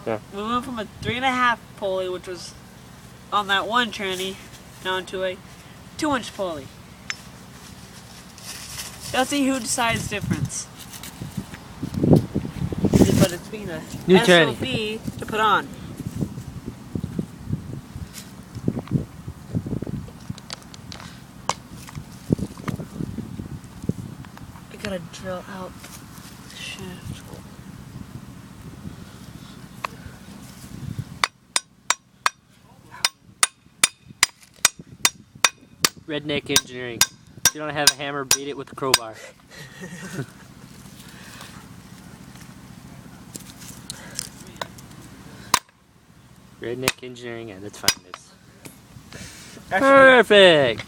Yeah. We went from a 3.5 pulley, which was on that one tranny, down to a 2-inch pulley. That's a huge size difference. But it's being a New SOB to put on. I gotta drill out the shaft. Redneck engineering. If you don't have a hammer, beat it with a crowbar. Redneck engineering at its finest. Perfect!